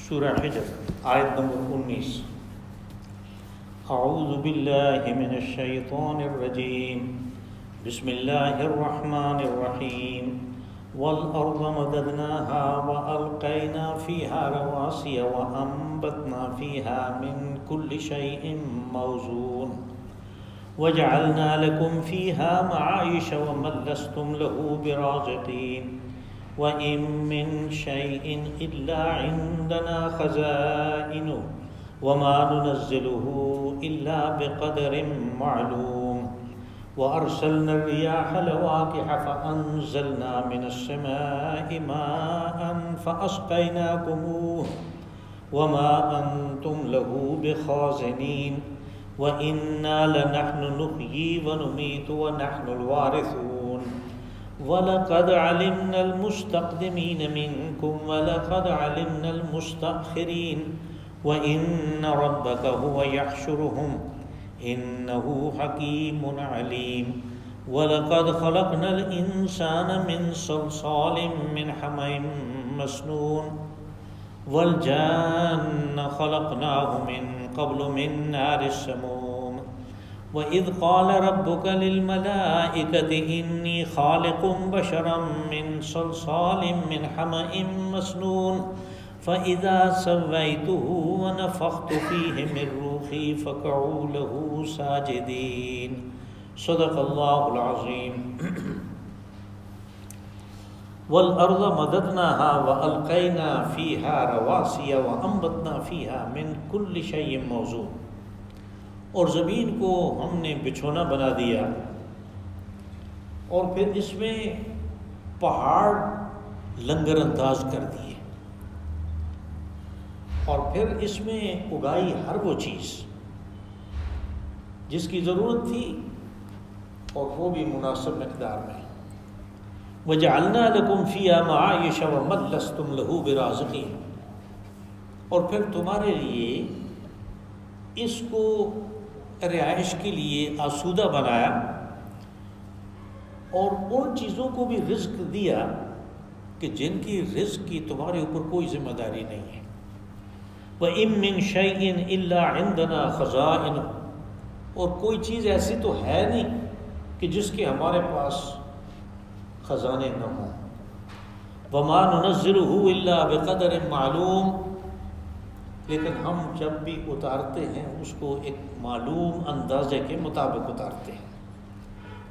سورہ حجر آیت نمبر 19۔ اعوذ باللہ من الشیطان الرجیم، بسم اللہ الرحمن الرحیم۔ والارض مددناها والقینا فیہا رواسی وانبتنا فیہا من کل شیء موزون وجعلنا لکم فیہا معائش ومن لستم له برازقین وَإِن مِّن شَيْءٍ إِلَّا عِندَنَا خَزَائِنُهُ وَمَا نُنَزِّلُهُ إِلَّا بِقَدَرٍ مَّعْلُومٍ وَأَرْسَلْنَا الرِّيَاحَ لَوَاقِحَ فَأَنزَلْنَا مِنَ السَّمَاءِ مَاءً فَأَسْقَيْنَاكُمُوهُ وَمَا أَنتُمْ لَهُ بِخَازِنِينَ وَإِنَّا لَنَحْنُ نُحْيِي وَنُمِيتُ وَنَحْنُ الْوَارِثُونَ وَلَقَدْ عَلِمْنَا الْمُسْتَقْدِمِينَ مِنْكُمْ وَلَقَدْ عَلِمْنَا الْمُسْتَأْخِرِينَ وَإِنَّ رَبَّكَ هُوَ يَحْشُرُهُمْ إِنَّهُ حَكِيمٌ عَلِيمٌ وَلَقَدْ خَلَقْنَا الْإِنسَانَ مِنْ صَلْصَالٍ مِنْ حَمَإٍ مَسْنُونٍ وَالْجَانَّ خَلَقْنَاهُ مِنْ قَبْلُ مِنْ نَارِ السَّمُومِ وَإِذْ قَالَ رَبُّكَ لِلْمَلَائِكَةِ إِنِّي خَالِقٌ بَشَرًا مِّن صَلْصَالٍ مِّنْ حَمَإٍ مَّسْنُونٍ فَإِذَا سَوَّيْتُهُ وَنَفَخْتُ فِيهِ مِن رُّوحِي فَقَعُوا لَهُ سَاجِدِينَ۔ صدق اللہ العظیم۔ وَالْأَرْضَ مَدَدْنَاهَا وَأَلْقَيْنَا فِيهَا رَوَاسِيَ وَأَنبَتْنَا فِيهَا مِن كُلِّ شَيْءٍ موزون، اور زمین کو ہم نے بچھونا بنا دیا اور پھر اس میں پہاڑ لنگر انداز کر دیے اور پھر اس میں اگائی ہر وہ چیز جس کی ضرورت تھی اور وہ بھی مناسب مقدار میں۔ وَجَعَلْنَا لَكُمْ فِيهَا مَعَائِشَ وَمَن لَّسْتُمْ لَهُ بِرَازِقِينَ، اور پھر تمہارے لیے اس کو رہائش کے لیے آسودہ بنایا اور ان چیزوں کو بھی رزق دیا کہ جن کی رزق کی تمہارے اوپر کوئی ذمہ داری نہیں ہے۔ وَإِن مِّن شَيْءٍ إِلَّا عِندَنَا خَزَائِنُهُ، اور کوئی چیز ایسی تو ہے نہیں کہ جس کے ہمارے پاس خزانے نہ ہوں۔ وَمَا نُنَزِّلُهُ إِلَّا بِقَدَرٍ مَّعْلُومٍ، لیکن ہم جب بھی اتارتے ہیں اس کو ایک معلوم اندازے کے مطابق اتارتے ہیں۔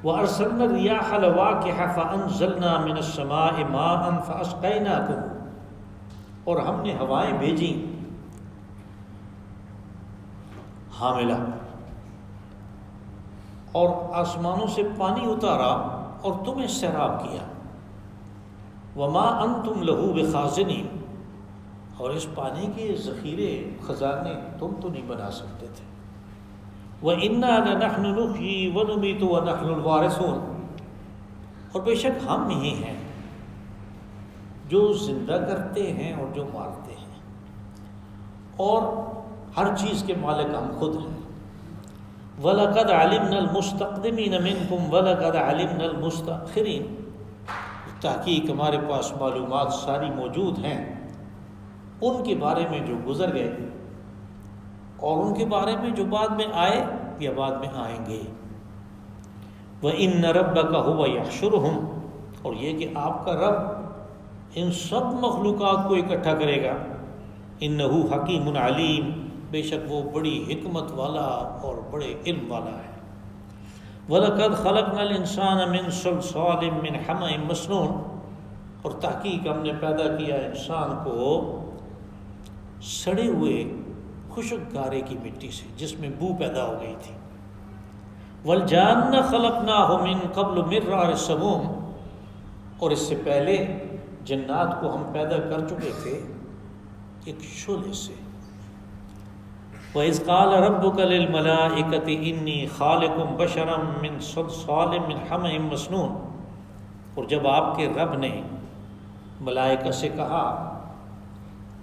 وَأَرْسَلْنَا الرِّيَاحَ لَوَاقِحَ فَأَنزَلْنَا مِنَ السَّمَاءِ مَاءً فَأَسْقَيْنَاكُمْ، اور ہم نے ہوائیں بھیجیں حاملہ اور آسمانوں سے پانی اتارا اور تمہیں سیراب کیا۔ وَمَا أَنْتُمْ لَهُ بِخَازِنِينَ، اور اس پانی کے ذخیرے خزانے تم تو نہیں بنا سکتے تھے۔ وَإِنَّا لَنَحْنُ نُحْيِي وَنُمِيتُ وَنَحْنُ الْوَارِثُونَ، اور بے شک ہم ہی ہیں جو زندہ کرتے ہیں اور جو مارتے ہیں، اور ہر چیز کے مالک ہم خود ہیں۔ وَلَقَدْ عَلِمْنَا الْمُسْتَقْدِمِينَ مِنْكُمْ وَلَقَدْ عَلِمْنَا الْمُسْتَأْخِرِينَ، تحقیق ہمارے پاس معلومات ساری موجود ہیں ان کے بارے میں جو گزر گئے اور ان کے بارے میں جو بعد میں آئے یا بعد میں آئیں گے۔ وَإِنَّ رَبَّكَ هُوَ يَحْشُرُهُمْ، اور یہ کہ آپ کا رب ان سب مخلوقات کو اکٹھا کرے گا۔ إِنَّهُ حَكِيمٌ عَلِيمٌ، بے شک وہ بڑی حکمت والا اور بڑے علم والا ہے۔ وَلَقَدْ خَلَقْنَا الْإِنسَانَ مِنْ صَلْصَالٍ مِّنْ حَمَإٍ مَّسْنُونٍ، اور تحقیق ہم نے پیدا کیا انسان کو سڑے ہوئے خشک گارے کی مٹی سے جس میں بو پیدا ہو گئی تھی۔ وَالْجَانَّ خَلَقْنَاهُ مِنْ قَبْلُ مِنْ نَارِ السَّمُومِ، اور اس سے پہلے جنات کو ہم پیدا کر چکے تھے ایک شعلے سے۔ وَإِذْ قَالَ رَبُّكَ لِلْمَلَائِكَةِ إِنِّي خَالِقٌ بَشَرًا مِّن صَلْصَالٍ مِّنْ حَمَإٍ مَّسْنُونٍ، اور جب آپ کے رب نے ملائکہ سے کہا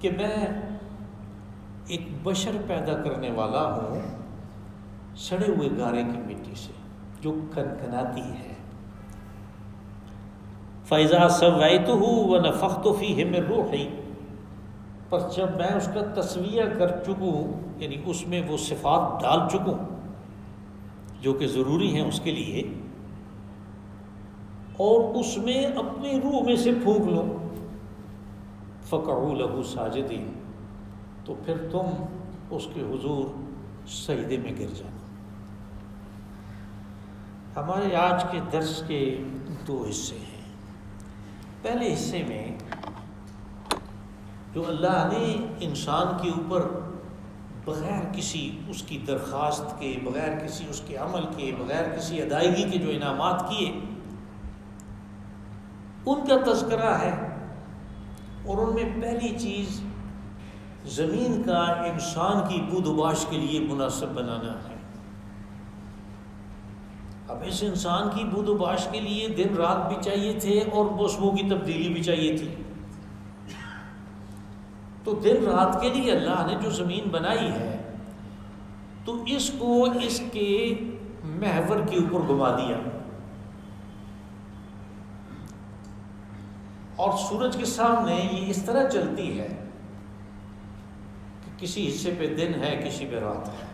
کہ میں ایک بشر پیدا کرنے والا ہوں سڑے ہوئے گارے کی مٹی سے جو کھنکھناتی ہے۔ فَإِذَا سَوَّيْتُهُ وَنَفَخْتُ فِيهِ مِن رُّوحِي، پر جب میں اس کا تسویہ کر چکوں، یعنی اس میں وہ صفات ڈال چکوں جو کہ ضروری ہیں اس کے لیے، اور اس میں اپنی روح میں سے پھونک لو، فقعوا لہ ساجدین، تو پھر تم اس کے حضور سجدے میں گر جانا۔ ہمارے آج کے درس کے دو حصے ہیں۔ پہلے حصے میں جو اللہ نے انسان کے اوپر بغیر کسی اس کی درخواست کے، بغیر کسی اس کے عمل کے، بغیر کسی ادائیگی کے جو انعامات کیے، ان کا تذکرہ ہے، اور ان میں پہلی چیز زمین کا انسان کی بود و باش کے لیے مناسب بنانا ہے۔ اب اس انسان کی بود و باش کے لیے دن رات بھی چاہیے تھے اور موسموں کی تبدیلی بھی چاہیے تھی۔ تو دن رات کے لیے اللہ نے جو زمین بنائی ہے تو اس کو اس کے محور کے اوپر گھما دیا، اور سورج کے سامنے یہ اس طرح چلتی ہے کہ کسی حصے پہ دن ہے، کسی پہ رات ہے۔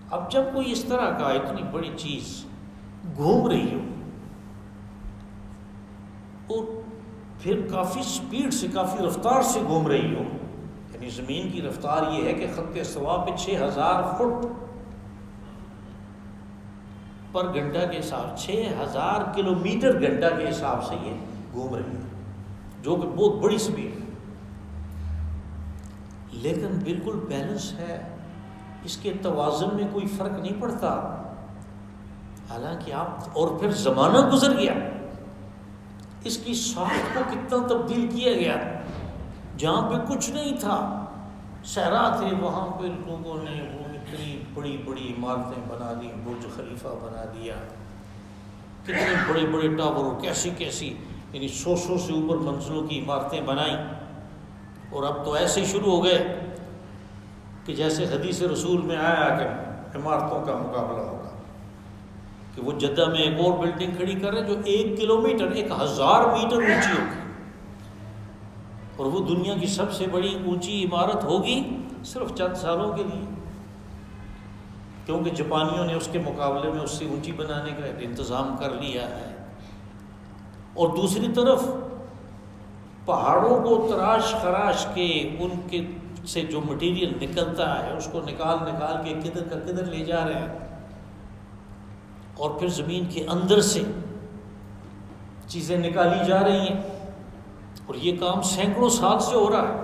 اب جب کوئی اس طرح کا اتنی بڑی چیز گھوم رہی ہو اور پھر کافی سپیڈ سے، کافی رفتار سے گھوم رہی ہو، یعنی زمین کی رفتار یہ ہے کہ خط استوا پہ 6000 فٹ پر گھنٹہ کے حساب، 6000 کلومیٹر گھنٹہ کے حساب سے یہ گھوم رہی ہے، جو کہ بہت بڑی سپیڈ ہے، لیکن بالکل بیلنس ہے، اس کے توازن میں کوئی فرق نہیں پڑتا۔ حالانکہ آپ، اور پھر زمانہ گزر گیا، اس کی ساخت کو کتنا تبدیل کیا گیا، جہاں پہ کچھ نہیں تھا، صحرا تھے، وہاں پہ لوگوں نے وہ اتنی بڑی بڑی عمارتیں بنا دی، برج خلیفہ بنا دیا، کتنے بڑے بڑے ٹاور، اور کیسی کیسی، یعنی 100 سے اوپر منزلوں کی عمارتیں بنائیں، اور اب تو ایسے شروع ہو گئے کہ جیسے حدیث رسول میں آیا کہ عمارتوں کا مقابلہ ہوگا، کہ وہ جدہ میں ایک اور بلڈنگ کھڑی کر رہے جو 1 کلومیٹر 1000 میٹر اونچی ہوگی، اور وہ دنیا کی سب سے بڑی اونچی عمارت ہوگی صرف چند سالوں کے لیے، کیونکہ جاپانیوں نے اس کے مقابلے میں اس سے اونچی بنانے کا انتظام کر لیا ہے۔ اور دوسری طرف پہاڑوں کو تراش خراش کے ان کے سے جو مٹیریل نکلتا ہے اس کو نکال کے کدھر کا کدھر لے جا رہے ہیں، اور پھر زمین کے اندر سے چیزیں نکالی جا رہی ہیں، اور یہ کام سینکڑوں سال سے ہو رہا ہے،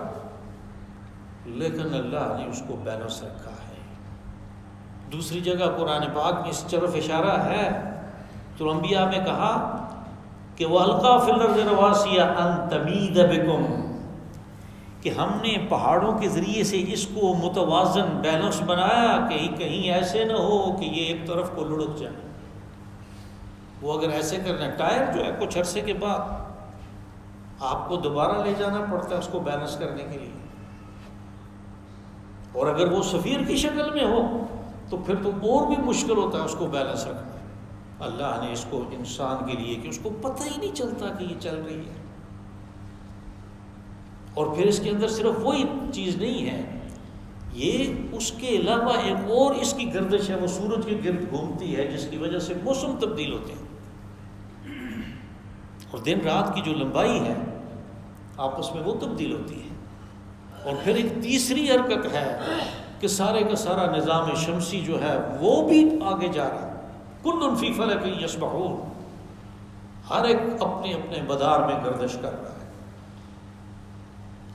لیکن اللہ نے اس کو بیلنس رکھا ہے۔ دوسری جگہ قرآن پاک میں اس طرف اشارہ ہے، تو انبیاء میں کہا کہ وَأَلْقَىٰ فِي الْأَرْضِ رَوَاسِيَ أَن تَمِيدَ بِكُمْ، کہ ہم نے پہاڑوں کے ذریعے سے اس کو متوازن بیلنس بنایا کہ کہیں ایسے نہ ہو کہ یہ ایک طرف کو لڑک جائے۔ وہ اگر ایسے کرنا، ٹائر جو ہے کچھ عرصے کے بعد آپ کو دوبارہ لے جانا پڑتا ہے اس کو بیلنس کرنے کے لیے، اور اگر وہ سفیر کی شکل میں ہو تو پھر تو اور بھی مشکل ہوتا ہے اس کو بیلنس رکھنا۔ اللہ نے اس کو انسان کے لیے کہ اس کو پتہ ہی نہیں چلتا کہ یہ چل رہی ہے، اور پھر اس کے اندر صرف وہی چیز نہیں ہے، یہ اس کے علاوہ ایک اور اس کی گردش ہے، وہ سورج کے گرد گھومتی ہے، جس کی وجہ سے موسم تبدیل ہوتے ہیں، اور دن رات کی جو لمبائی ہے آپس میں وہ تبدیل ہوتی ہے۔ اور پھر ایک تیسری حرکت ہے کہ سارے کا سارا نظام شمسی جو ہے وہ بھی آگے جا رہا ہے، کل فی فلک یسبحون، ہر ایک اپنے اپنے مدار میں گردش کر رہا ہے۔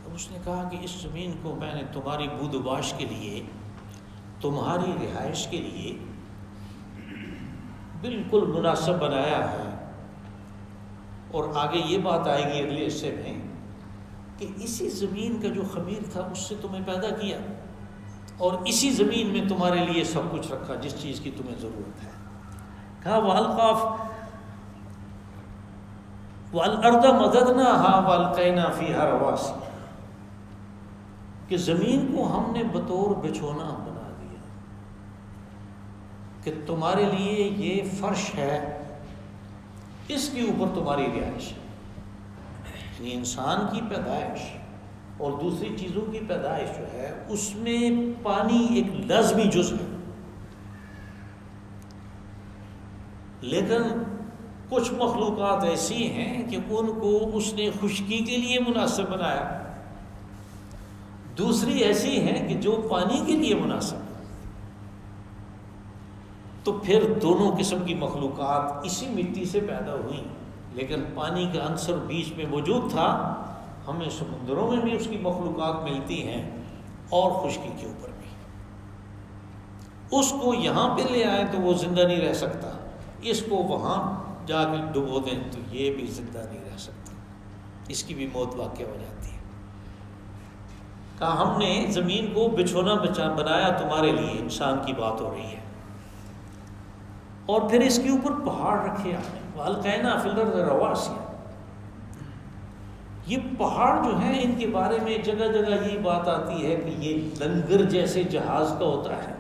اب اس نے کہا کہ اس زمین کو میں نے تمہاری بود و باش کے لیے، تمہاری رہائش کے لیے بالکل مناسب بنایا ہے، اور آگے یہ بات آئے گی اگلے حصے میں کہ اسی زمین کا جو خمیر تھا اس سے تمہیں پیدا کیا، اور اسی زمین میں تمہارے لیے سب کچھ رکھا جس چیز کی تمہیں ضرورت ہے۔ کہا وَالْأَرْضَ مَدَدْنَاهَا وَأَلْقَيْنَا فِيهَا رَوَاسِيَ، کہ زمین کو ہم نے بطور بچھونا بنا دیا کہ تمہارے لیے یہ فرش ہے، اس کے اوپر تمہاری رہائش ہے۔ یعنی انسان کی پیدائش اور دوسری چیزوں کی پیدائش جو ہے اس میں پانی ایک لازمی جز ہے، لیکن کچھ مخلوقات ایسی ہیں کہ ان کو اس نے خشکی کے لیے مناسب بنایا، دوسری ایسی ہیں کہ جو پانی کے لیے مناسب ہے۔ تو پھر دونوں قسم کی مخلوقات اسی مٹی سے پیدا ہوئیں، لیکن پانی کا عنصر بیچ میں موجود تھا۔ ہمیں سمندروں میں بھی اس کی مخلوقات ملتی ہیں اور خشکی کے اوپر بھی۔ اس کو یہاں پہ لے آئیں تو وہ زندہ نہیں رہ سکتا، اس کو وہاں جا کے ڈبو دیں تو یہ بھی زندہ نہیں رہ سکتا، اس کی بھی موت واقع ہو جاتی ہے۔ کہا ہم نے زمین کو بچھونا بنایا تمہارے لیے، انسان کی بات ہو رہی ہے، اور پھر اس کے اوپر پہاڑ رکھے آپ نے، وَأَلْقَيْنَا فِي الْأَرْضِ رَوَاسِيَ۔ یہ پہاڑ جو ہیں ان کے بارے میں جگہ جگہ یہی بات آتی ہے کہ یہ لنگر جیسے جہاز کا ہوتا ہے،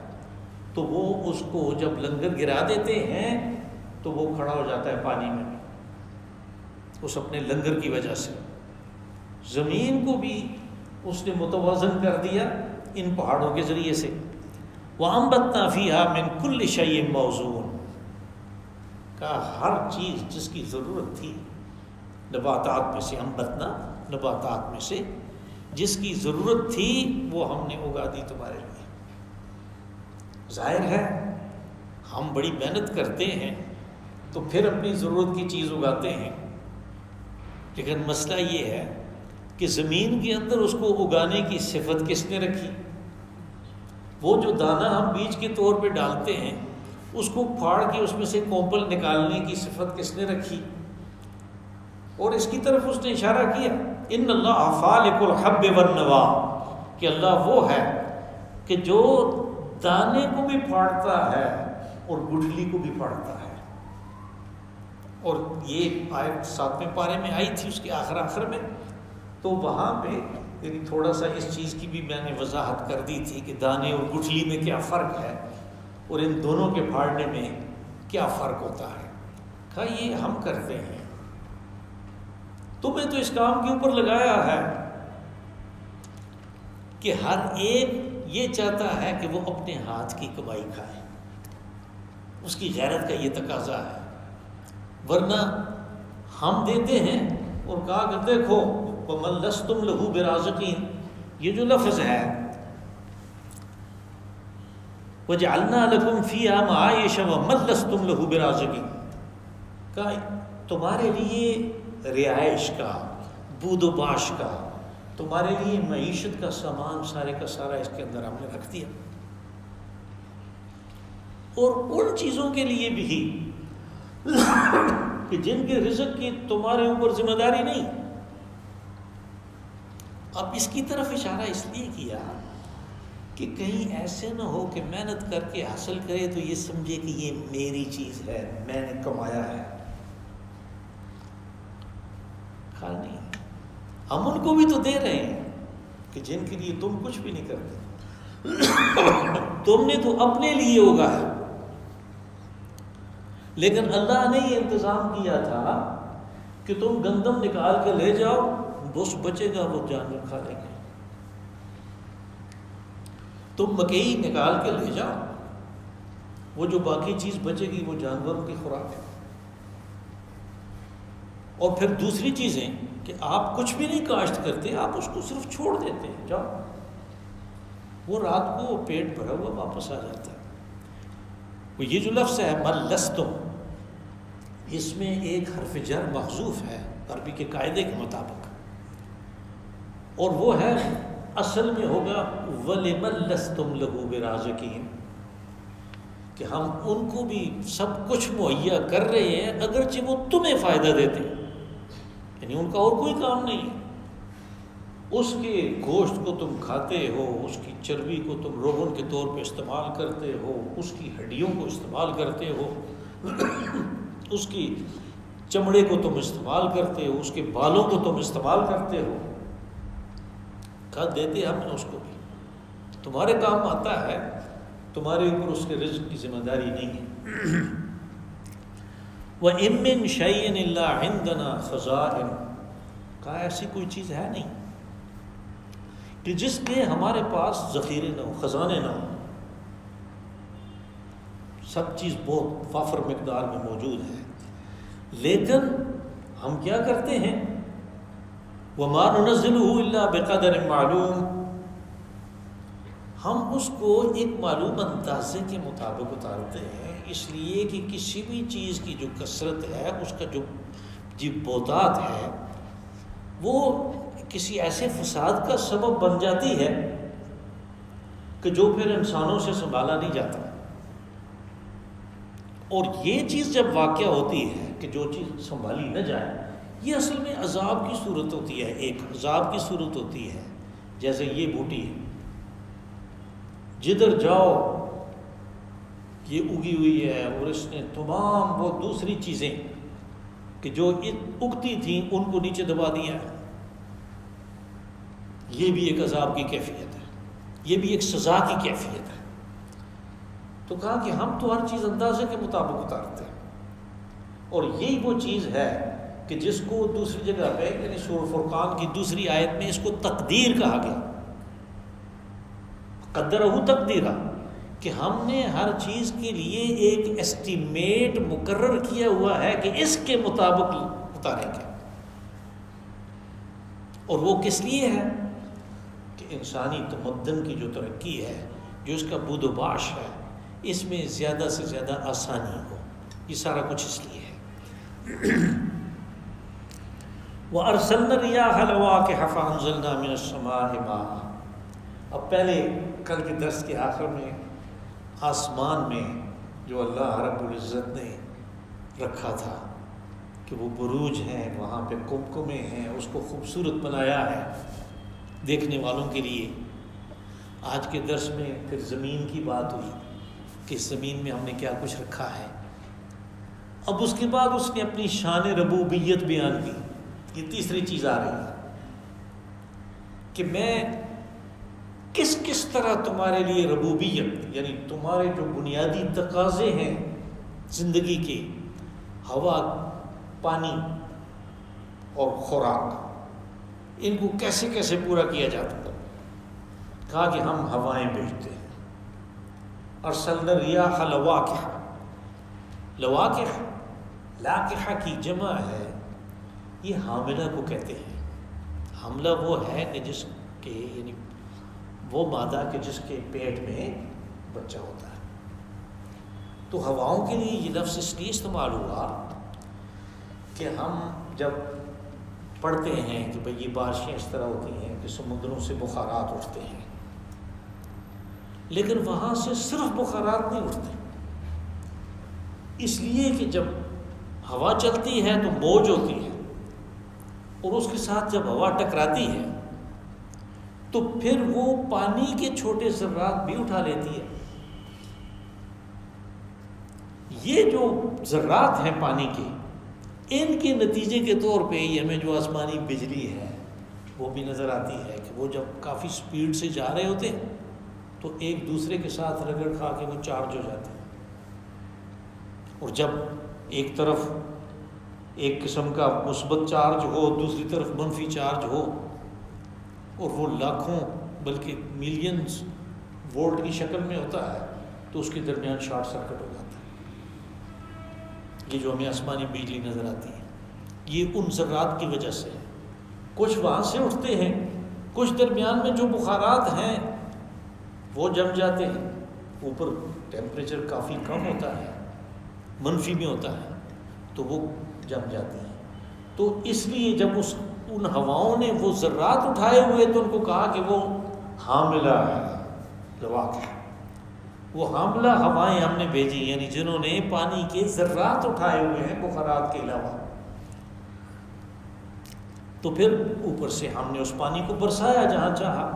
تو وہ اس کو جب لنگر گرا دیتے ہیں تو وہ کھڑا ہو جاتا ہے پانی میں اس اپنے لنگر کی وجہ سے۔ زمین کو بھی اس نے متوازن کر دیا ان پہاڑوں کے ذریعے سے۔ وَأَنبَتْنَا فِيهَا مِن كُلِّ شَيْءٍ مَوْزُونٍ، کا ہر چیز جس کی ضرورت تھی نباتات میں سے، انبتنا نباتات میں سے جس کی ضرورت تھی وہ ہم نے اگا دی تمہارے لیے۔ ظاہر ہے ہم بڑی محنت کرتے ہیں تو پھر اپنی ضرورت کی چیز اگاتے ہیں، لیکن مسئلہ یہ ہے کہ زمین کے اندر اس کو اگانے کی صفت کس نے رکھی؟ وہ جو دانہ ہم بیج کے طور پہ ڈالتے ہیں اس کو پھاڑ کے اس میں سے کومپل نکالنے کی صفت کس نے رکھی؟ اور اس کی طرف اس نے اشارہ کیا، ان اللہ فالق الحب والنوا، کہ اللہ وہ ہے کہ جو دانے کو بھی پھاڑتا ہے اور گٹھلی کو بھی پھاڑتا ہے۔ اور یہ آیت 7ویں پارے میں آئی تھی اس کے آخر میں، تو وہاں پہ یعنی تھوڑا سا اس چیز کی بھی میں نے وضاحت کر دی تھی کہ دانے اور گٹھلی میں کیا فرق ہے اور ان دونوں کے پھاڑنے میں کیا فرق ہوتا ہے۔ کہا یہ ہم کرتے ہیں، تمہیں تو اس کام کے اوپر لگایا ہے کہ ہر ایک یہ چاہتا ہے کہ وہ اپنے ہاتھ کی کمائی کھائے، اس کی غیرت کا یہ تقاضا ہے، ورنہ ہم دیتے ہیں۔ اور کہا کہ دیکھو وَمَن لَسْتُمْ لَهُ بِرَازِقِينَ، یہ جو لفظ ہے وَجَعَلْنَا لَكُمْ فِيهَا مَعَائِشَ وَمَن لَسْتُمْ لَهُ بِرَازِقِينَ، کہ تمہارے لیے رہائش کا، بود و باش کا، تمہارے لیے معیشت کا سامان سارے کا سارا اس کے اندر ہم نے رکھ دیا، اور ان چیزوں کے لیے بھی کہ جن کے رزق کی تمہارے اوپر ذمہ داری نہیں۔ اب اس کی طرف اشارہ اس لیے کیا کہ کہیں ایسے نہ ہو کہ محنت کر کے حاصل کرے تو یہ سمجھے کہ یہ میری چیز ہے، میں نے کمایا ہے۔ نہیں، ہم ان کو بھی تو دے رہے ہیں کہ جن کے لیے تم کچھ بھی نہیں کرتے، تم نے تو اپنے لیے اگایا، لیکن اللہ نے یہ انتظام کیا تھا کہ تم گندم نکال کے لے جاؤ، بس بچے گا وہ جانور کھا لیں گے، تم مکئی نکال کے لے جاؤ، وہ جو باقی چیز بچے گی وہ جانوروں کی خوراک ہے۔ اور پھر دوسری چیزیں کہ آپ کچھ بھی نہیں کاشت کرتے، آپ اس کو صرف چھوڑ دیتے ہیں، جاؤ، وہ رات کو پیٹ بھرا ہوا واپس آ جاتا ہے۔ وہ یہ جو لفظ ہے من لستم، اس میں ایک حرف جر محذوف ہے عربی کے قاعدے کے مطابق، اور وہ ہے اصل میں ہوگا وَلِمَن لَسْتُمْ لَهُ بِرَازِقِينَ، کہ ہم ان کو بھی سب کچھ مہیا کر رہے ہیں اگرچہ وہ تمہیں فائدہ دیتے ہیں، یعنی ان کا اور کوئی کام نہیں ہے۔ اس کے گوشت کو تم کھاتے ہو، اس کی چربی کو تم روغن کے طور پہ استعمال کرتے ہو، اس کی ہڈیوں کو استعمال کرتے ہو، اس کی چمڑے کو تم استعمال کرتے ہو، اس کے بالوں کو تم استعمال کرتے ہو، کھا دیتے ہم نے اس کو بھی، تمہارے کام آتا ہے، تمہارے اوپر اس کے رزق کی ذمہ داری نہیں ہے۔ وَإِن مِّن شَيْءٍ إِلَّا عِندَنَا خَزَائِنُ، کہا ایسی کوئی چیز ہے نہیں کہ جس کے ہمارے پاس ذخیرے نہ ہو، خزانے نہ ہو. سب چیز بہت وافر مقدار میں موجود ہے، لیکن ہم کیا کرتے ہیں؟ وَمَا نُنَزِّلُهُ إِلَّا بِقَدَرٍ مَعْلُومٍ، ہم اس کو ایک معلوم اندازے کے مطابق اتارتے ہیں، اس لیے کہ کسی بھی چیز کی جو کثرت ہے، اس کا جو بہتات ہے، وہ کسی ایسے فساد کا سبب بن جاتی ہے کہ جو پھر انسانوں سے سنبھالا نہیں جاتا. اور یہ چیز جب واقع ہوتی ہے کہ جو چیز سنبھالی نہ جائے، یہ اصل میں عذاب کی صورت ہوتی ہے، ایک عذاب کی صورت ہوتی ہے. جیسے یہ بوٹی ہے، جدھر جاؤ یہ اگی ہوئی ہے، اور اس نے تمام وہ دوسری چیزیں کہ جو اگتی تھیں ان کو نیچے دبا دیا ہے. یہ بھی ایک عذاب کی کیفیت ہے، یہ بھی ایک سزا کی کیفیت ہے. تو کہا کہ ہم تو ہر چیز اندازے کے مطابق اتارتے ہیں، اور یہی وہ چیز ہے کہ جس کو دوسری جگہ پہ یعنی سورہ فرقان کی دوسری آیت میں اس کو تقدیر کہا گیا. قدرہ تقدیرہ، کہ ہم نے ہر چیز کے لیے ایک ایسٹیمیٹ مقرر کیا ہوا ہے کہ اس کے مطابق اتاریں گے. اور وہ کس لیے ہے؟ کہ انسانی تمدن کی جو ترقی ہے، جو اس کا بود و باش ہے، اس میں زیادہ سے زیادہ آسانی ہو. یہ سارا کچھ اس لیے ہے. وَأَرْسَلْنَا الرِّيَاحَ لَوَاقِحَ فَأَنزَلْنَا مِنَ السَّمَاءِ مَاءً. اب پہلے کل کے درس کے آخر میں آسمان میں جو اللہ رب العزت نے رکھا تھا کہ وہ بروج ہیں، وہاں پہ کمکمے ہیں، اس کو خوبصورت بنایا ہے دیکھنے والوں کے لیے. آج کے درس میں پھر زمین کی بات ہوئی کہ زمین میں ہم نے کیا کچھ رکھا ہے. اب اس کے بعد اس نے اپنی شان ربوبیت بیان کی. یہ تیسری چیز آ رہی ہے کہ میں کس کس طرح تمہارے لیے ربوبیت، یعنی تمہارے جو بنیادی تقاضے ہیں زندگی کے، ہوا، پانی اور خوراک، ان کو کیسے کیسے پورا کیا جاتا ہے. کہا کہ ہم ہوائیں بھیجتے ہیں. ارسلنا الریاح لواقح. لواقح، لاقحہ کی جمع ہے، یہ حاملہ کو کہتے ہیں. حاملہ وہ ہے کہ جس کے یعنی وہ مادہ کہ جس کے پیٹ میں بچہ ہوتا ہے. تو ہواؤں کے لیے یہ لفظ اس لیے استعمال ہوا کہ ہم جب پڑھتے ہیں کہ بھئی یہ بارشیں اس طرح ہوتی ہیں کہ سمندروں سے بخارات اٹھتے ہیں، لیکن وہاں سے صرف بخارات نہیں اٹھتے، اس لیے کہ جب ہوا چلتی ہے تو موج ہوتی ہے، اور اس کے ساتھ جب ہوا ٹکراتی ہے تو پھر وہ پانی کے چھوٹے ذرات بھی اٹھا لیتی ہے. یہ جو ذرات ہیں پانی کے، ان کے نتیجے کے طور پہ ہمیں جو آسمانی بجلی ہے وہ بھی نظر آتی ہے کہ وہ جب کافی سپیڈ سے جا رہے ہوتے ہیں تو ایک دوسرے کے ساتھ رگڑ کھا کے وہ چارج ہو جاتے ہیں. اور جب ایک طرف ایک قسم کا مثبت چارج ہو، دوسری طرف منفی چارج ہو، اور وہ لاکھوں بلکہ ملینز وولٹ کی شکل میں ہوتا ہے، تو اس کے درمیان شارٹ سرکٹ ہو جاتا ہے. یہ جو ہمیں آسمانی بجلی نظر آتی ہے، یہ ان ذرات کی وجہ سے ہے. کچھ وہاں سے اٹھتے ہیں، کچھ درمیان میں جو بخارات ہیں وہ جم جاتے ہیں. اوپر ٹیمپریچر کافی کم ہوتا ہے، منفی میں ہوتا ہے، تو وہ جم جاتی ہیں. تو اس لیے جب ان ہواؤں نے وہ ذرات اٹھائے ہوئے تو ان کو کہا کہ وہ حاملہ ہے. لواقح، وہ حاملہ ہوائیں ہم نے بھیجی، یعنی جنہوں نے پانی کے ذرات اٹھائے ہوئے ہیں بخارات کے علاوہ. تو پھر اوپر سے ہم نے اس پانی کو برسایا جہاں چاہا.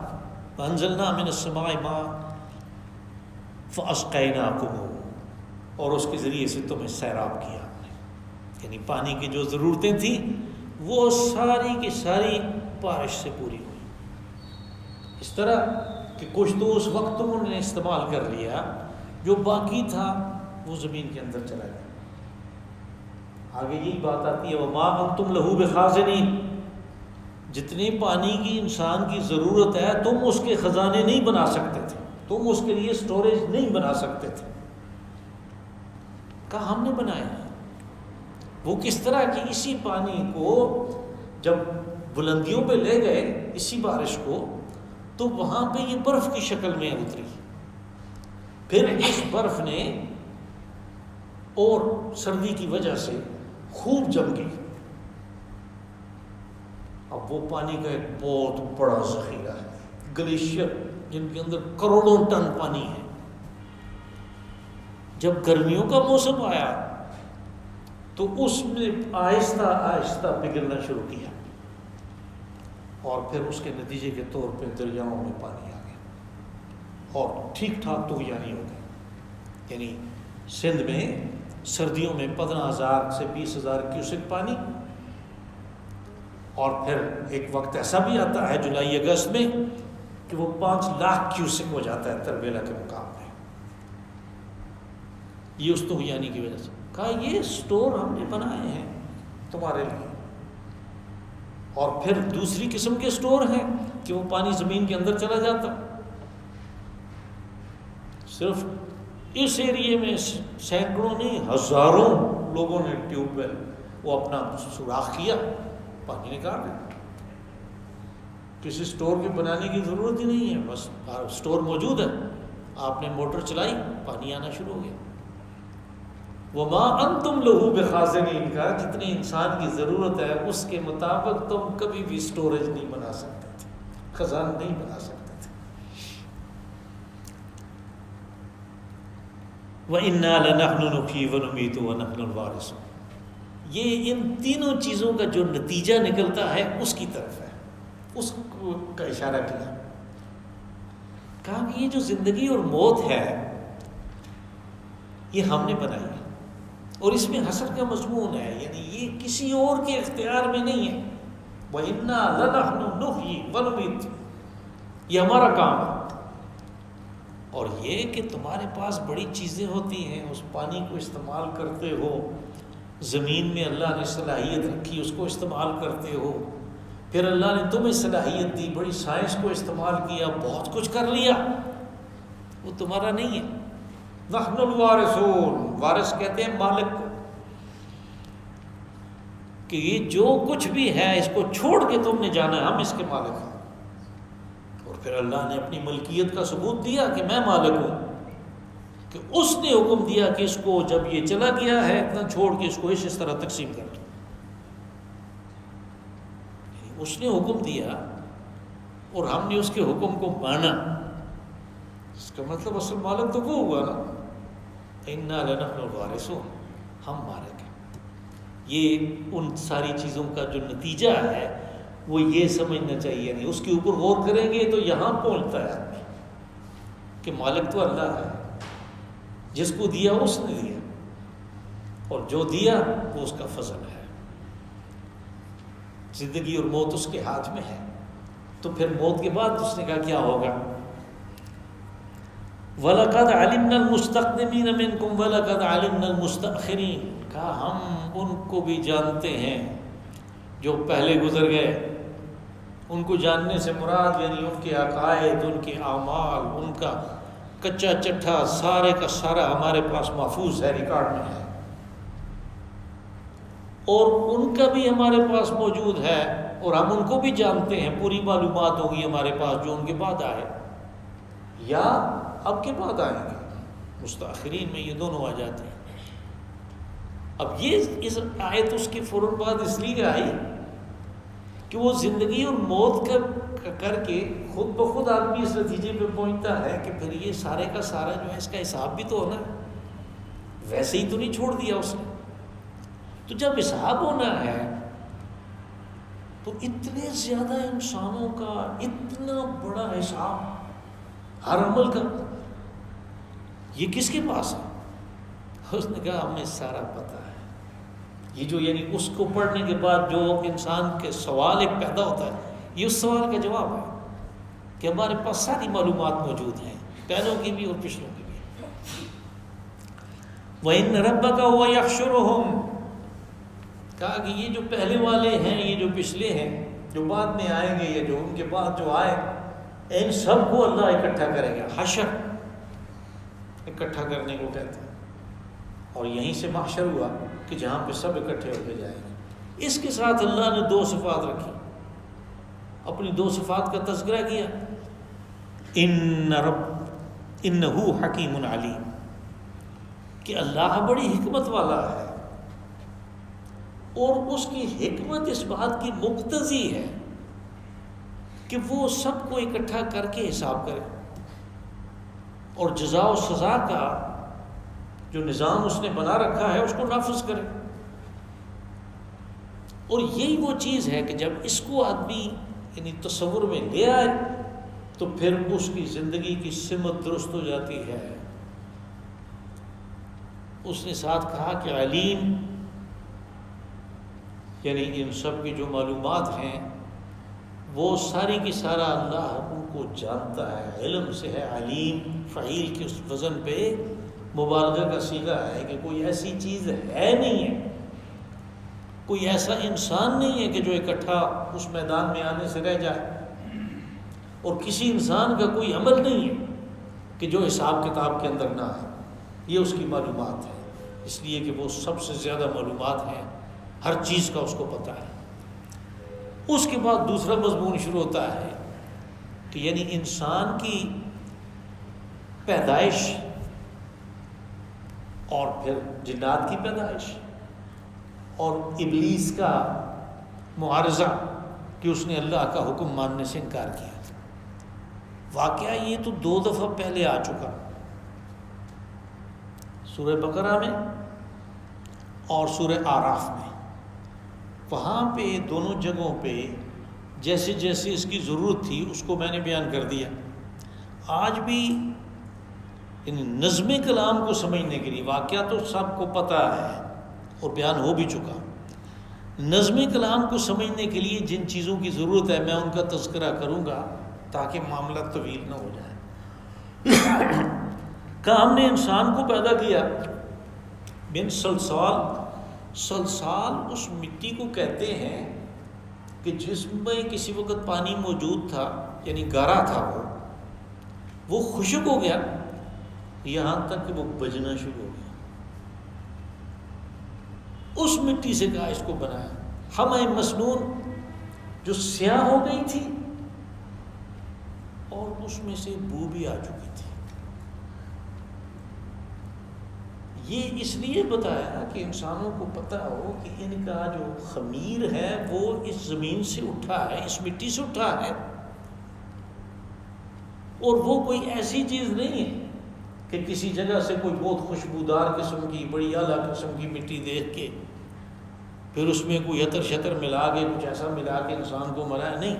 فانزلنا من السماء ماء فاسقیناکم، اور اس کے ذریعے سے تمہیں سیراب کیا ہم نے. یعنی پانی کی جو ضرورتیں تھیں وہ ساری کی ساری بارش سے پوری ہوئی. اس طرح کہ کچھ تو اس وقت انہوں نے استعمال کر لیا، جو باقی تھا وہ زمین کے اندر چلا گیا. آگے یہی بات آتی ہے وما انتم لہو بخازنین، جتنے پانی کی انسان کی ضرورت ہے تم اس کے خزانے نہیں بنا سکتے تھے، تم اس کے لیے سٹوریج نہیں بنا سکتے تھے، کہا ہم نے بنایا ہے۔ وہ کس طرح کہ اسی پانی کو جب بلندیوں پہ لے گئے اسی بارش کو، تو وہاں پہ یہ برف کی شکل میں اتری، پھر اس برف نے اور سردی کی وجہ سے خوب جم گئی۔ اب وہ پانی کا ایک بہت بڑا ذخیرہ ہے، گلیشیئر جن کے اندر کروڑوں ٹن پانی ہے۔ جب گرمیوں کا موسم آیا تو اس میں آہستہ آہستہ پگھلنا شروع کیا، اور پھر اس کے نتیجے کے طور پہ دریاؤں میں پانی آ گیا اور ٹھیک ٹھاک طغیانی ہو گئی۔ یعنی سندھ میں سردیوں میں 15,000 سے 20,000 کیوسک پانی، اور پھر ایک وقت ایسا بھی آتا ہے جولائی اگست میں کہ وہ 5 لاکھ کیوسک ہو جاتا ہے تربیلا کے مقام میں، یہ اس طغیانی کی وجہ سے۔ کہا یہ سٹور ہم نے بنائے ہیں تمہارے لیے، اور پھر دوسری قسم کے سٹور ہیں کہ وہ پانی زمین کے اندر چلا جاتا۔ صرف اس ایریے میں سینکڑوں نہیں ہزاروں لوگوں نے ٹیوب ویل وہ اپنا سوراخ کیا، پانی نکال لیا، کسی سٹور کے بنانے کی ضرورت ہی نہیں ہے، بس سٹور موجود ہے، آپ نے موٹر چلائی پانی آنا شروع ہو گیا۔ وما انتم لہو بخازنین، کا جتنے انسان کی ضرورت ہے اس کے مطابق تم کبھی بھی سٹوریج نہیں بنا سکتے تھے، خزان نہیں بنا سکتے تھے۔ وَإِنَّا لَنَحْنُ نُحْيِي وَنُمِيتُ وَنَحْنُ الْوَارِثُونَ، یہ ان تینوں چیزوں کا جو نتیجہ نکلتا ہے اس کی طرف ہے، اس کا اشارہ کیا۔ کہا کہ یہ جو زندگی اور موت ہے یہ ہم نے بنائی ہے، اور اس میں حشر کا مضمون ہے، یعنی یہ کسی اور کے اختیار میں نہیں ہے۔ وَإِنَّا لَنَحْنُ نُحْيِي وَنُمِيتُ، یہ ہمارا کام ہے۔ اور یہ کہ تمہارے پاس بڑی چیزیں ہوتی ہیں، اس پانی کو استعمال کرتے ہو، زمین میں اللہ نے صلاحیت رکھی اس کو استعمال کرتے ہو، پھر اللہ نے تمہیں صلاحیت دی، بڑی سائنس کو استعمال کیا، بہت کچھ کر لیا، وہ تمہارا نہیں ہے۔ نحن الوارثون، وارث کہتے ہیں مالک کو، کہ یہ جو کچھ بھی ہے اس کو چھوڑ کے تم نے جانا ہے، ہم اس کے مالک ہیں۔ اور پھر اللہ نے اپنی ملکیت کا ثبوت دیا کہ میں مالک ہوں، کہ اس نے حکم دیا کہ اس کو جب یہ چلا گیا ہے اتنا چھوڑ کے اس کو اس طرح تقسیم کر دو، اس نے حکم دیا اور ہم نے اس کے حکم کو مانا، اس کا مطلب اصل مالک تو وہ ہوا نا، اِنَّا لَنَحْنُ الْوَارِثُونَ، ہم مالک ہیں۔ یہ ان ساری چیزوں کا جو نتیجہ ہے وہ یہ سمجھنا چاہیے، نہیں اس کے اوپر غور کریں گے تو یہاں پہنچتا ہے کہ مالک تو اللہ ہے، جس کو دیا اس نے دیا، اور جو دیا وہ اس کا فضل ہے۔ زندگی اور موت اس کے ہاتھ میں ہے، تو پھر موت کے بعد اس نے کہا کیا ہوگا؟ وَلَقَدْ عَلِمْنَا الْمُسْتَقْدِمِينَ مِنْكُمْ وَلَقَدْ عَلِمْنَا الْمُسْتَأْخِرِينَ، کہا ہم ان کو بھی جانتے ہیں جو پہلے گزر گئے۔ ان کو جاننے سے مراد یعنی ان کے عقائد، ان کے اعمال، ان کا کچا چٹھا سارے کا سارا ہمارے پاس محفوظ ہے، ریکارڈ میں ہے، اور ان کا بھی ہمارے پاس موجود ہے، اور ہم ان کو بھی جانتے ہیں، پوری معلومات ہوگی ہمارے پاس جو ان کے بعد آئے یا اب کے بعد آئیں گے۔ مستاخرین میں یہ دونوں آ جاتے ہیں۔ اب یہ اس آیت اس کے فوراً بعد اس لیے آئی کہ وہ زندگی اور موت کا کر کے خود بخود آدمی اس نتیجے پہ پہنچتا ہے کہ پھر یہ سارے کا سارا جو ہے اس کا حساب بھی تو ہونا ہے، ویسے ہی تو نہیں چھوڑ دیا اس نے۔ تو جب حساب ہونا ہے تو اتنے زیادہ انسانوں کا اتنا بڑا حساب ہر عمل کا، یہ کس کے پاس ہے؟ اس نے کہا ہمیں سارا پتہ ہے۔ یہ جو یعنی اس کو پڑھنے کے بعد جو انسان کے سوال ایک پیدا ہوتا ہے، یہ اس سوال کا جواب ہے کہ ہمارے پاس ساری معلومات موجود ہیں، پہلوں کی بھی اور پچھلوں کی بھی۔ وَإِنَّ رَبَّكَ هُوَ يَحْشُرُهُمْ، کہا کہ یہ جو پہلے والے ہیں، یہ جو پچھلے ہیں، جو بعد میں آئیں گے یا جو ان کے بعد جو آئے، ان سب کو اللہ اکٹھا کرے گا. حشر اکٹھا کرنے کو کہتے ہیں، اور یہیں سے محشر ہوا کہ جہاں پہ سب اکٹھے ہو کے جائیں گے. اس کے ساتھ اللہ نے 2 صفات رکھی، اپنی 2 صفات کا تذکرہ کیا. انہ حکیم علیم، کہ اللہ بڑی حکمت والا ہے، اور اس کی حکمت اس بات کی مقتضی ہے کہ وہ سب کو اکٹھا کر کے حساب کرے، اور جزا و سزا کا جو نظام اس نے بنا رکھا ہے اس کو نافذ کرے. اور یہی وہ چیز ہے کہ جب اس کو آدمی یعنی تصور میں لے آئے تو پھر اس کی زندگی کی سمت درست ہو جاتی ہے. اس نے ساتھ کہا کہ علیم، یعنی ان سب کی جو معلومات ہیں وہ ساری کی سارا اللہ ان کو جانتا ہے، علم سے ہے. علیم فعیل کے اس وزن پہ مبالغہ کا صیغہ ہے کہ کوئی ایسی چیز ہے نہیں ہے، کوئی ایسا انسان نہیں ہے کہ جو اکٹھا اس میدان میں آنے سے رہ جائے، اور کسی انسان کا کوئی عمل نہیں ہے کہ جو حساب کتاب کے اندر نہ ہے. یہ اس کی معلومات ہے، اس لیے کہ وہ سب سے زیادہ معلومات ہیں، ہر چیز کا اس کو پتہ ہے. اس کے بعد دوسرا مضمون شروع ہوتا ہے کہ یعنی انسان کی پیدائش اور پھر جنات کی پیدائش اور ابلیس کا معارضہ کہ اس نے اللہ کا حکم ماننے سے انکار کیا. واقعہ یہ تو 2 دفعہ پہلے آ چکا، سورہ بقرہ میں اور سورہ اعراف میں. وہاں پہ دونوں جگہوں پہ جیسے جیسے اس کی ضرورت تھی اس کو میں نے بیان کر دیا. آج بھی نظم کلام کو سمجھنے کے لیے، واقعہ تو سب کو پتہ ہے اور بیان ہو بھی چکا، نظم کلام کو سمجھنے کے لیے جن چیزوں کی ضرورت ہے میں ان کا تذکرہ کروں گا تاکہ معاملہ طویل نہ ہو جائے. کہ ہم نے انسان کو پیدا کیا من سلسال. سلسال اس مٹی کو کہتے ہیں کہ جس میں کسی وقت پانی موجود تھا، یعنی گارا تھا، وہ خشک ہو گیا یہاں تک کہ وہ بجنا شروع ہو گیا. اس مٹی سے کہا اس کو بنایا. ہمیں مسنون جو سیاہ ہو گئی تھی اور اس میں سے بو بھی آ چکی تھی. یہ اس لیے بتایا کہ انسانوں کو پتہ ہو کہ ان کا جو خمیر ہے وہ اس زمین سے اٹھا ہے، اس مٹی سے اٹھا ہے، اور وہ کوئی ایسی چیز نہیں ہے کہ کسی جگہ سے کوئی بہت خوشبودار قسم کی بڑی اعلیٰ قسم کی مٹی دیکھ کے پھر اس میں کوئی عطر شطر ملا کے کچھ ایسا ملا کے انسان کو مرا ہے. نہیں،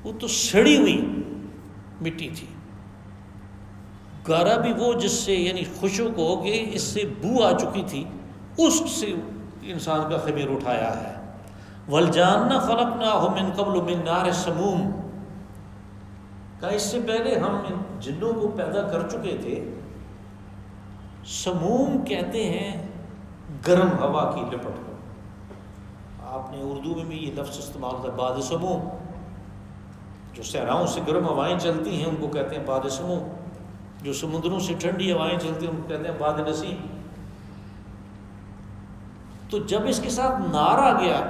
وہ تو سڑی ہوئی مٹی تھی. گارا بھی وہ جس سے یعنی خشک ہو کے اس سے بو آ چکی تھی، اس سے انسان کا خمیر اٹھایا ہے. والجان خلقناہ من قبل من نار سموم. کہ اس سے پہلے ہم ان جنوں کو پیدا کر چکے تھے. سموم کہتے ہیں گرم ہوا کی لپٹ کو. آپ نے اردو میں بھی یہ لفظ استعمال ہوتا ہے باد سموم. جو صحراؤں سے گرم ہوائیں چلتی ہیں ان کو کہتے ہیں باد سموم. جو سمندروں سے ٹھنڈی ہوائیں چلتی ہیں ان کو کہتے ہیں باد نسیم. تو جب اس کے ساتھ نار آ گیا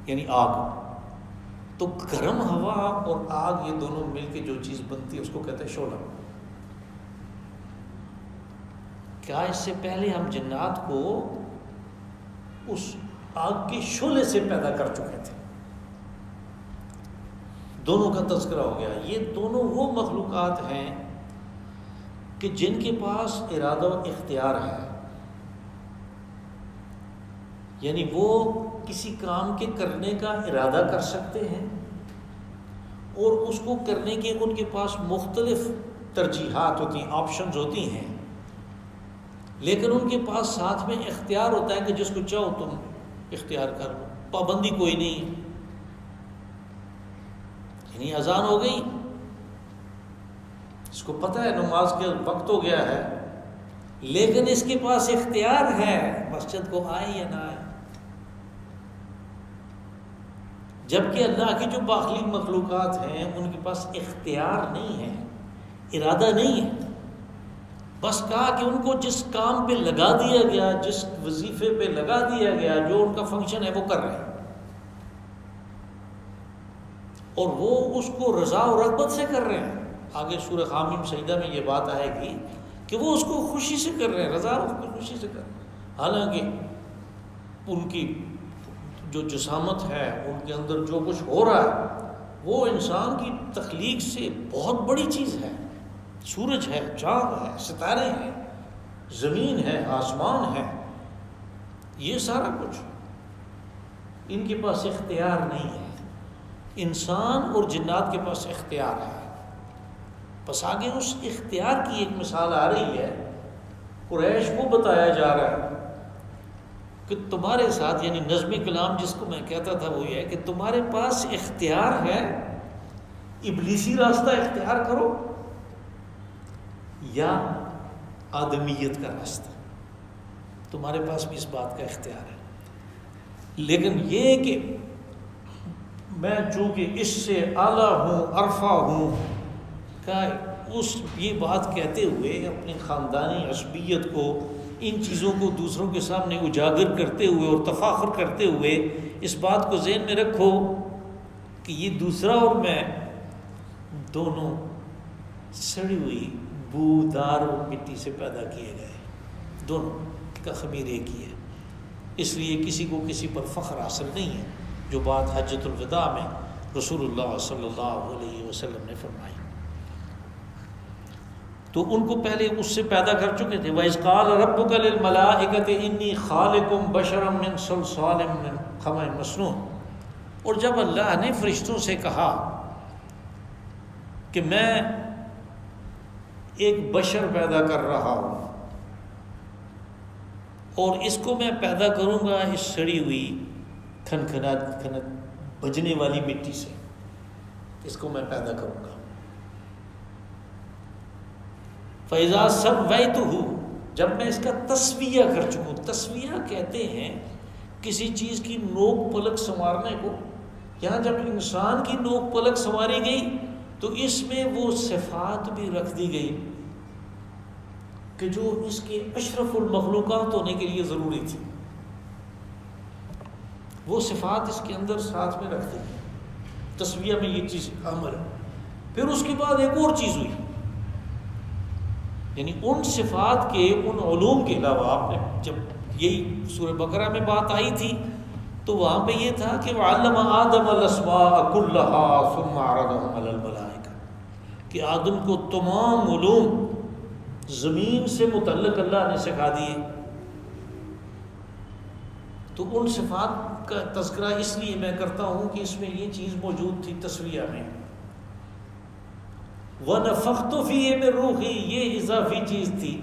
یعنی آگ، تو گرم ہوا اور آگ یہ دونوں مل کے جو چیز بنتی ہے اس کو کہتے ہیں شعلہ. کیا اس سے پہلے ہم جنات کو اس آگ کے شعلے سے پیدا کر چکے تھے. دونوں کا تذکرہ ہو گیا. یہ دونوں وہ مخلوقات ہیں کہ جن کے پاس ارادہ و اختیار ہے، یعنی وہ کسی کام کے کرنے کا ارادہ کر سکتے ہیں اور اس کو کرنے کے ان کے پاس مختلف ترجیحات ہوتی ہیں، آپشنز ہوتی ہیں، لیکن ان کے پاس ساتھ میں اختیار ہوتا ہے کہ جس کو چاہو تم اختیار کر لو، پابندی کوئی نہیں ہے. یعنی اذان ہو گئی، اس کو پتہ ہے نماز کے وقت ہو گیا ہے، لیکن اس کے پاس اختیار ہے مسجد کو آئے یا نہ آئے. جبکہ اللہ کی جو باقی مخلوقات ہیں ان کے پاس اختیار نہیں ہے، ارادہ نہیں ہے، بس کہا کہ ان کو جس کام پہ لگا دیا گیا، جس وظیفے پہ لگا دیا گیا، جو ان کا فنکشن ہے وہ کر رہے ہیں، اور وہ اس کو رضا و رغبت سے کر رہے ہیں۔ آگے سورہ حامیم سجدہ میں یہ بات آئے گی کہ وہ اس کو خوشی سے کر رہے ہیں، رضا اور خوشی سے کر رہے ہیں، حالانکہ ان کی جو جسامت ہے، ان کے اندر جو کچھ ہو رہا ہے وہ انسان کی تخلیق سے بہت بڑی چیز ہے۔ سورج ہے، چاند ہے، ستارے ہیں، زمین ہے، آسمان ہے، یہ سارا کچھ ان کے پاس اختیار نہیں ہے۔ انسان اور جنات کے پاس اختیار ہے۔ بس آگے اس اختیار کی ایک مثال آ رہی ہے، قریش کو بتایا جا رہا ہے کہ تمہارے ساتھ، یعنی نظم کلام جس کو میں کہتا تھا وہ یہ ہے کہ تمہارے پاس اختیار ہے، ابلیسی راستہ اختیار کرو یا آدمیت کا راستہ، تمہارے پاس بھی اس بات کا اختیار ہے۔ لیکن یہ کہ میں چونکہ اس سے اعلیٰ ہوں، عرفہ ہوں، کہ یہ بات کہتے ہوئے اپنی خاندانی عصبیت کو، ان چیزوں کو دوسروں کے سامنے اجاگر کرتے ہوئے اور تفاخر کرتے ہوئے اس بات کو ذہن میں رکھو کہ یہ دوسرا اور میں دونوں سڑی ہوئی بودار اور مٹی سے پیدا کیے گئے، دونوں کا خمیر ایک ہی ہے، اس لیے کسی کو کسی پر فخر حاصل نہیں ہے، جو بات حجۃ الوداع میں رسول اللہ صلی اللہ علیہ وسلم نے فرمائی۔ تو ان کو پہلے اس سے پیدا کر چکے تھے۔ وَإِذْ قَالَ رَبُّكَ لِلْمَلَائِكَةِ إِنِّي خَالِقٌ بَشَرًا مِّن صَلْصَالٍ مِّنْ حَمَإٍ مَّسْنُونٍ، اور جب اللہ نے فرشتوں سے کہا کہ میں ایک بشر پیدا کر رہا ہوں اور اس کو میں پیدا کروں گا اس سڑی ہوئی کھنکھنات بجنے والی مٹی سے، اس کو میں پیدا کروں گا۔ فَإِذَا سَوَّيْتُهُ، جب میں اس کا تسویہ کر چکوں، تسویہ کہتے ہیں کسی چیز کی نوک پلک سنوارنے کو، یہاں جب انسان کی نوک پلک سنواری گئی تو اس میں وہ صفات بھی رکھ دی گئی کہ جو اس کے اشرف المخلوقات ہونے کے لیے ضروری تھی، وہ صفات اس کے اندر ساتھ میں رکھ دی گئی۔ تسویہ میں یہ چیز عمل ہے۔ پھر اس کے بعد ایک اور چیز ہوئی، یعنی ان صفات کے، ان علوم کے علاوہ آپ نے جب یہی سورہ بقرہ میں بات آئی تھی تو وہاں پہ یہ تھا کہ وَعَلَّمَ آدَمَ الْأَسْمَاءَ كُلَّهَا ثُمَّ عَرَضَهُمْ عَلَى الْمَلَائِكَةِ، کہ آدم کو تمام علوم زمین سے متعلق اللہ نے سکھا دیے۔ تو ان صفات کا تذکرہ اس لیے میں کرتا ہوں کہ اس میں یہ چیز موجود تھی تسویہ میں۔ وَنَفَخْتُ فِيهِ مِن رُوحِي، یہ اضافی چیز تھی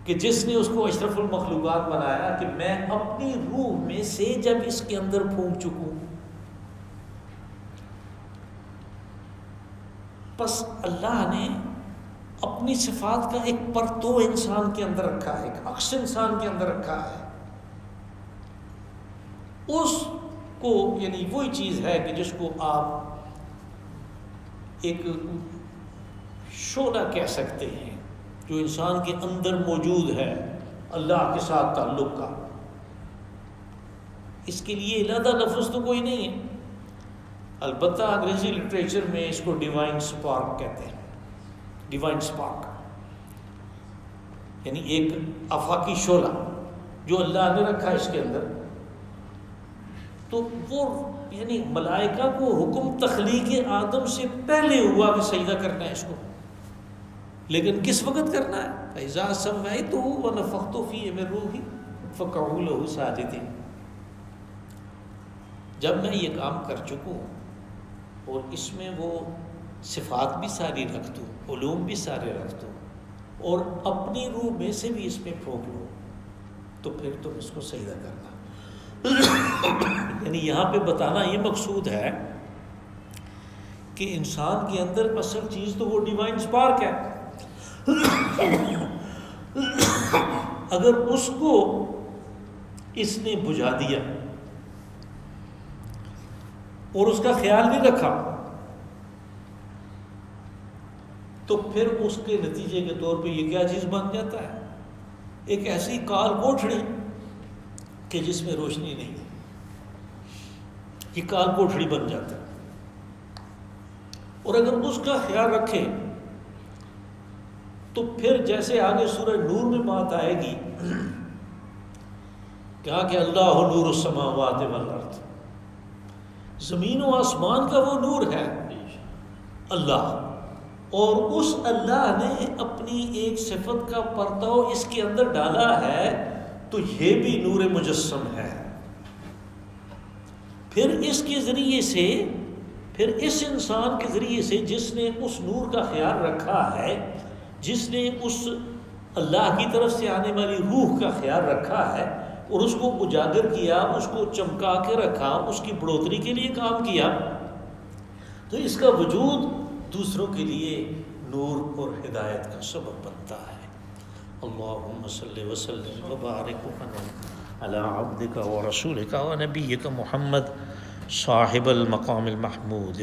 کہ جس نے اس کو اشرف المخلوقات بنایا کہ میں اپنی روح میں سے جب اس کے اندر پھونک چکوں، بس اللہ نے اپنی صفات کا ایک پرتو انسان کے اندر رکھا ہے، ایک عکس انسان کے اندر رکھا ہے، اس کو، یعنی وہی چیز ہے کہ جس کو آپ ایک شعلہ کہہ سکتے ہیں جو انسان کے اندر موجود ہے اللہ کے ساتھ تعلق کا۔ اس کے لیے علیحدہ لفظ تو کوئی نہیں ہے، البتہ انگریزی لٹریچر میں اس کو ڈیوائن سپارک کہتے ہیں، ڈیوائن سپارک، یعنی ایک آفاقی شعلہ جو اللہ نے رکھا اس کے اندر۔ تو وہ یعنی ملائکہ کو حکم تخلیق آدم سے پہلے ہوا کہ سجدہ کرنا ہے اس کو، لیکن کس وقت کرنا ہے؟ فَإِذَا سَوَّيْتُهُ وَنَفَخْتُ فِيهِ مِن رُوحِي فَقَعُوا لَهُ سَاجِدِينَ، جب میں یہ کام کر چکوں اور اس میں وہ صفات بھی ساری رکھ دوں، علوم بھی سارے رکھ دوں اور اپنی روح میں سے بھی اس میں پھونک لوں، تو پھر تم اس کو سجدہ کرنا۔ یعنی یہاں پہ بتانا یہ مقصود ہے کہ انسان کے اندر اصل چیز تو وہ ڈیوائن سپارک ہے، اگر اس کو اس نے بجھا دیا اور اس کا خیال نہیں رکھا، تو پھر اس کے نتیجے کے طور پہ یہ کیا چیز بن جاتا ہے؟ ایک ایسی کال کوٹھڑی کہ جس میں روشنی نہیں ہے، یہ کال کوٹھڑی بن جاتا ہے۔ اور اگر اس کا خیال رکھے تو پھر جیسے آگے سورہ نور میں بات آئے گی، کہا کہ اللہ نور السماوات والارض، زمین و آسمان کا وہ نور ہے اللہ، اور اس اللہ نے اپنی ایک صفت کا پرتو اس کے اندر ڈالا ہے، تو یہ بھی نور مجسم ہے۔ پھر اس کے ذریعے سے، پھر اس انسان کے ذریعے سے جس نے اس نور کا خیال رکھا ہے، جس نے اس اللہ کی طرف سے آنے والی روح کا خیال رکھا ہے اور اس کو اجاگر کیا، اس کو چمکا کے رکھا، اس کی بڑھوتری کے لیے کام کیا، تو اس کا وجود دوسروں کے لیے نور اور ہدایت کا سبب بنتا ہے۔ اللہم صلی وسلم وبارک علی عبدک ورسولک ونبیک محمد صاحب المقام المحمود